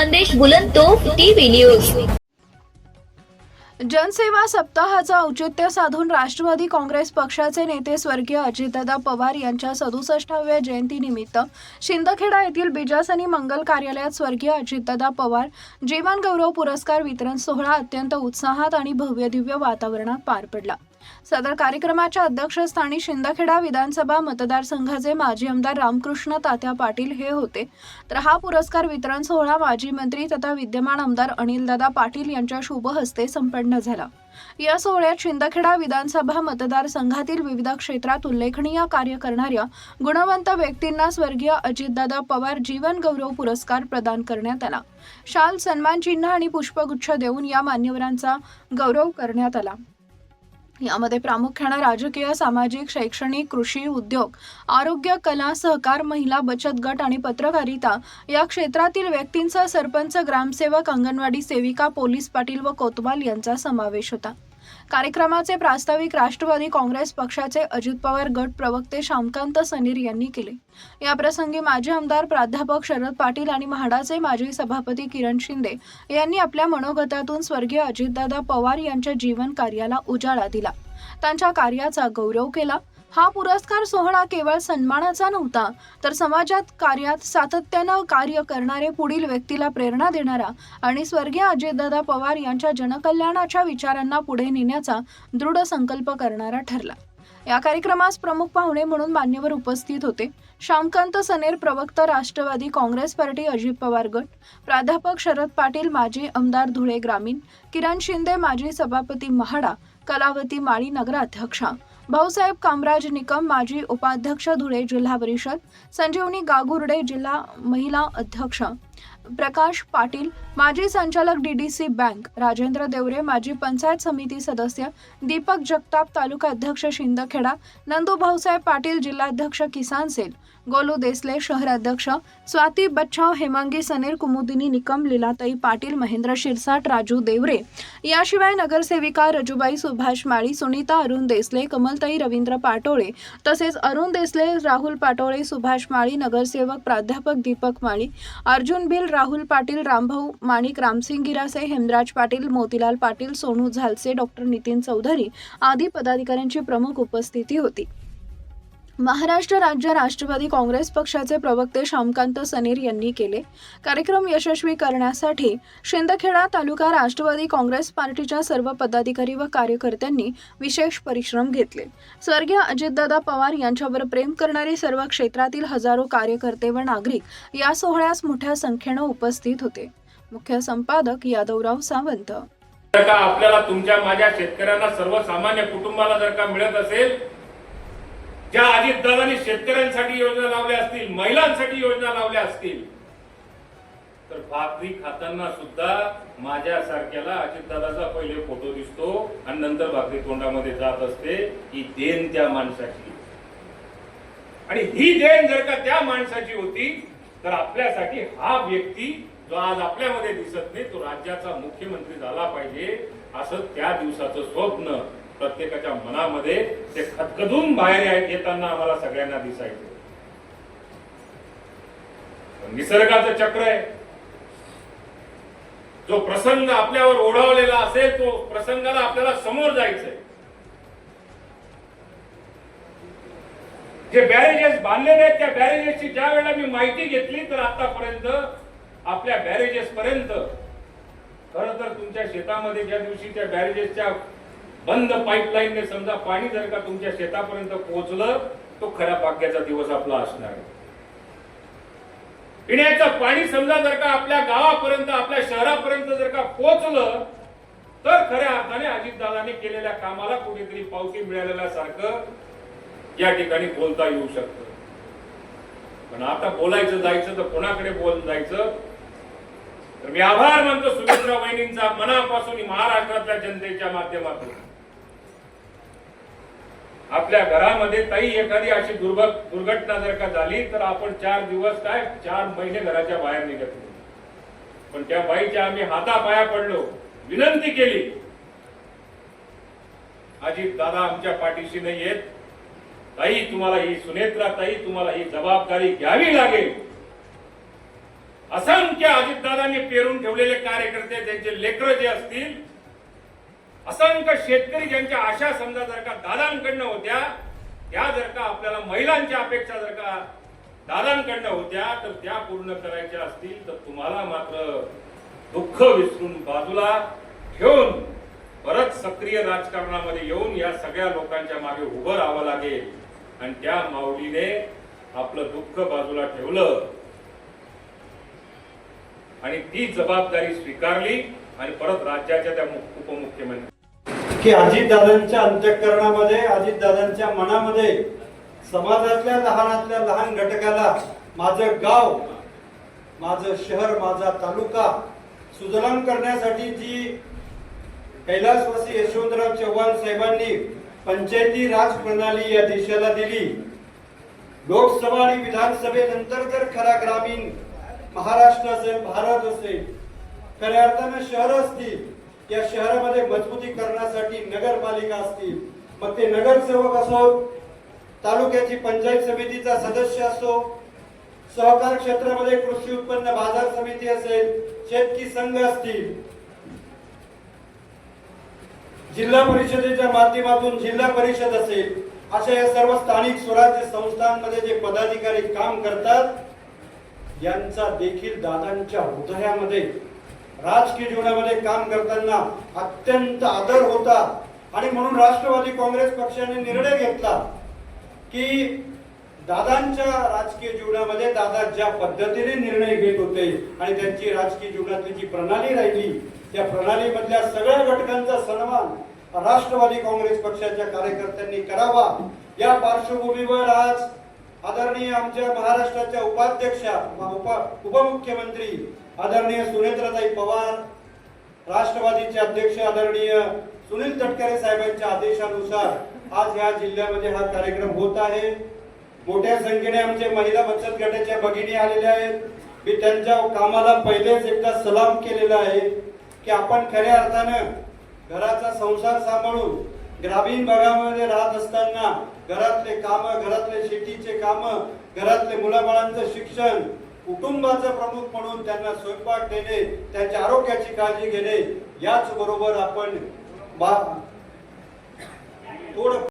संदेश बुलंदतोफ TV news. जनसेवा सप्ताहाचा औचित्य साधून राष्ट्रवादी काँग्रेस पक्षाचे नेते स्वर्गीय अजितदादा पवार यांच्या 67व्या जयंतीनिमित्त शिंदखेडा येथील बीजासनी मंगल कार्यालयात स्वर्गीय अजितदादा पवार जीवन गौरव पुरस्कार वितरण सोहळा अत्यंत उत्साहात आणि भव्यदिव्य वातावरणात पार पडला। सदर कार्यक्रमाच्या अध्यक्षस्थानी शिंदखेडा विधानसभा मतदारसंघाचे माजी आमदार रामकृष्ण तात्या पाटील हे होते, तर हा पुरस्कार वितरण सोहळा माजी मंत्री तथा विद्यमान आमदार अनिलदादा पाटील यांच्या शुभ हस्ते संपन्न झाला। या सोहळ्यात शिंदखेडा विधानसभा मतदारसंघातील विविध क्षेत्रात उल्लेखनीय कार्य करणाऱ्या गुणवंत व्यक्तींना स्वर्गीय अजितदादा पवार जीवन गौरव पुरस्कार प्रदान करण्यात आला। शाल, सन्मान चिन्ह आणि पुष्पगुच्छ देऊन या मान्यवरांचा गौरव करण्यात आला। यामध्ये प्रामुख्याने राजकीय, सामाजिक, शैक्षणिक, कृषी, उद्योग, आरोग्य, कला, सहकार, महिला बचत गट आणि पत्रकारिता या क्षेत्रातील व्यक्तींचा, सरपंच, ग्रामसेवक, अंगणवाडी सेविका, पोलीस पाटील व कोतवाल यांचा समावेश होता। कार्यक्रमाचे प्रास्ताविक राष्ट्रवादी काँग्रेस पक्षाचे अजित पवार गट प्रवक्ते श्यामकांत सनीर यांनी केले। या प्रसंगी माजी आमदार प्राध्यापक शरद पाटील आणि म्हाडाचे माजी सभापती किरण शिंदे यांनी आपल्या मनोगतातून स्वर्गीय अजितदादा पवार यांच्या जीवन कार्याला उजाळा दिला, त्यांच्या कार्याचा गौरव केला। हा पुरस्कार सोहळा केवळ सन्मानाचा नव्हता, तर समाजात कार्यात सातत्यानं कार्य करणारे पुढील व्यक्तीला प्रेरणा देणारा आणि स्वर्गीय अजितदादा पवार यांच्या जनकल्याणाच्या विचारांना पुढे नेण्याचा दृढ संकल्प करणारा ठरला। या कार्यक्रमास प्रमुख पाहुणे म्हणून मान्यवर उपस्थित होते। श्यामकांत सनेर, प्रवक्ता राष्ट्रवादी काँग्रेस पार्टी अजित पवार गट, प्राध्यापक शरद पाटील, माजी आमदार धुळे ग्रामीण, किरण शिंदे, माजी सभापती म्हाडा, कलावती माळी नगराध्यक्षा, भाऊसाहेब कामराज निकम, माजी उपाध्यक्ष धुळे जिल्हा परिषद, संजीवनी गागुर्डे, जिल्हा महिला अध्यक्ष, प्रकाश पाटील, माजी संचालक डीडीसी बँक, राजेंद्र देवरे, माजी पंचायत समिती सदस्य, दीपक जगताप, तालुका अध्यक्ष शिंदखेडा, नंदू भाऊसाहेब पाटील, जिल्हाध्यक्ष किसान सेल, गोलू देसले, शहराध्यक्ष, स्वाती बच्छाव, हेमांगी सनेर, कुमुदिनी निकम, लीलाताई पाटील, महेंद्र शिरसाट, राजू देवरे, याशिवाय नगरसेविका रजुबाई सुभाष माळी, सुनीता अरुण देसले, कमलताई रवींद्र पाटोळे, तसेच अरुण देसले, राहुल पाटोळे, सुभाष माळी, नगरसेवक प्राध्यापक दीपक माळी, अर्जुन भिल, राहुल पाटील, रामभाऊ माणिक, रामसिंग गिरासे, हेमराज पाटील, मोतीलाल पाटील, सोनू झालसे, डॉक्टर नितीन चौधरी आदी पदाधिकाऱ्यांची प्रमुख उपस्थिती होती। महाराष्ट्र राज्य राष्ट्रवादी काँग्रेस पक्षाचे प्रवक्ते श्यामकांत सनेर यांनी केले। कार्यक्रम यशस्वी करण्यासाठी शिंदखेडा तालुका राष्ट्रवादी काँग्रेस पार्टीच्या सर्व पदाधिकारी व कार्यकर्त्यांनी विशेष परिश्रम घेतले। स्वर्गीय अजितदादा पवार यांच्यावर प्रेम करणारे सर्व क्षेत्रातील हजारो कार्यकर्ते व नागरिक या सोहळ्यास मोठ्या संख्येने उपस्थित होते। मुख्य संपादक यादवराव सावंत। जर का आपल्याला तुमच्या माझ्या शेतकऱ्यांना, सर्वसामान्य कुटुंबाला जर का मिळत असेल, ज्या अजितदादांनी शेतकऱ्यांसाठी योजना लावल्या असतील, महिलांसाठी योजना लावल्या असतील, तर भाकरी खाताना सुद्धा माझ्यासारख्याला अजितदादाचा पहिले फोटो दिसतो आणि नंतर भाकरी तोंडामध्ये जात असते। ही देण त्या माणसाची, आणि ही देण जर का त्या माणसाची होती, तर आपल्यासाठी हा व्यक्ती जो आज आपल्यामध्ये दिसत नाही, तो राज्याचा मुख्यमंत्री झाला पाहिजे, असं त्या दिवसाचं स्वप्न प्रत्येकाच्या मनामध्ये ते खदखदून बाहेर येताना आम्हाला सगळ्यांना दिसायचं। निसर्गाचं चक्र आहे, जो प्रसंग आपल्यावर ओढावलेला असेल, तो प्रसंगाला आपल्याला समोर जायचंय। जे बॅरेजेस बांधलेले आहेत, त्या बॅरेजेसची ज्या वेळेला मी माहिती घेतली, तर आतापर्यंत आपल्या बॅरेजेस पर्यंत, खरं तर तुमच्या शेतामध्ये ज्या दिवशी त्या बॅरेजेसच्या बंद पाईपलाईनने समजा पाणी जर का तुमच्या शेतापर्यंत पोहोचलं, तो खऱ्या भाग्याचा दिवस आपला असणार आहे। पिण्याचं पाणी समजा जर का आपल्या गावापर्यंत, आपल्या शहरापर्यंत जर का पोहोचलं, तर खऱ्या अर्थाने अजितदादांनी केलेल्या कामाला कुठेतरी पावती मिळालेल्यासारखं या ठिकाणी बोलता येऊ शकतं। पण आता बोलायचं जायचं तर कोणाकडे जायचं? तर मी आभार मानतो सुमित्रा वहिनींचा मनापासून, महाराष्ट्रातल्या जनतेच्या माध्यमातून। आपल्या घरामध्ये ताई एखादी अशी दुर्घटना जर का झाली, तर आपण 4 दिवस काय 4 महिने घराच्या बाहेर निघत नाही, पण त्या बाईच्या आम्ही हातापाया पडलो, विनंती केली, अजित दादा आमच्या पाठीशी नाही येत, ताई तुम्हाला ही सुनेत्रा ताई, तुम्हाला ही जबाबदारी घ्यावी लागेल। असंख्य अजितदादांनी पेरून ठेवलेले कार्यकर्ते, त्यांचे लेकरं जे असतील, असंख्य शेतकरी ज्यांच्या आशा समजा जर का दादांकडनं होत्या, त्या जर का आपल्याला महिलांच्या अपेक्षा जर का दादांकडनं होत्या तर त्या पूर्ण करायच्या असतील तर तुम्हाला मात्र दुःख विसरून बाजूला ठेवून परत सक्रिय राजकारणामध्ये येऊन या सगळ्या लोकांच्या मागे उभं राहावं लागेल. आणि त्या माऊलीने आपलं दुःख बाजूला ठेवलं आणि ती जबाबदारी स्वीकारली आणि परत राज्याच्या त्या उपमुख्यमंत्री की अजितदादांच्या अंतःकरणामध्ये, अजितदादांच्या मनामध्ये समाजातल्या लहानातल्या लहान घटकाला माझं गाव, माझं शहर, माझा तालुका सुजलाम करण्यासाठी जी कैलासवासी यशवंतराव चव्हाण साहेबांनी पंचायती राज प्रणाली या देशाला दिली, लोकसभा आणि विधानसभेनंतर जर खरा ग्रामीण महाराष्ट्र असेल, भारत असेल, खऱ्या अर्थानं शहर असतील, या शहरामध्ये मजबूतीकरणासाठी नगरपालिका असतील, मग ते नगरसेवक असो, तालुक्याची पंचायत समितीचा सदस्य असो, सहकार क्षेत्रामध्ये कृषी उत्पन्न बाजार समिती असेल, शेतकी संघ असतील, जिल्हा परिषदेच्या माध्यमातून जिल्हा परिषद असेल, अशा या सर्व स्थानिक स्वराज्य संस्थांमध्ये जे पदाधिकारी काम करतात, यांचा देखील दादांच्या हृदयामध्ये राजकीय जीवनामध्ये काम करताना अत्यंत आदर होता. आणि म्हणून राष्ट्रवादी काँग्रेस पक्षाने निर्णय घेतला की दादांच्या राजकीय जीवनामध्ये दादा ज्या पद्धतीने निर्णय घेत होते आणि त्यांची राजकीय जीवनातली जी प्रणाली राहिली, त्या प्रणालीमधल्या सगळ्या घटकांचा सन्मान राष्ट्रवादी काँग्रेस पक्षाच्या कार्यकर्त्यांनी करावा. या पार्श्वभूमीवर आज आदरणीय आमच्या महाराष्ट्राच्या उपाध्यक्षा, उपमुख्यमंत्री आदरणीय सुनेत्रताई पवार, राष्ट्रवादीचे अध्यक्ष आदरणीय सुनील तटकरे साहेबांच्या आदेशानुसार आज या जिल्ह्यामध्ये हा कार्यक्रम होत आहे. मोठ्या संख्येने आमचे महिला बचत गटाच्या भगिनी आलेल्या आहेत. मी त्यांच्या कामाला पहिलेच एकदा सलाम केलेला आहे की आपण खऱ्या अर्थानं घराचा संसार सांभाळून ग्रामीण भागामध्ये राहत असताना घरातले काम, घरातले शेतीचे काम, घरातले मुलाबाळांचं शिक्षण, कुटुंबाचं प्रमुख म्हणून त्यांना स्वयंपाक देणे, त्यांच्या आरोग्याची काळजी घेणे, याच बरोबर आपण थोडं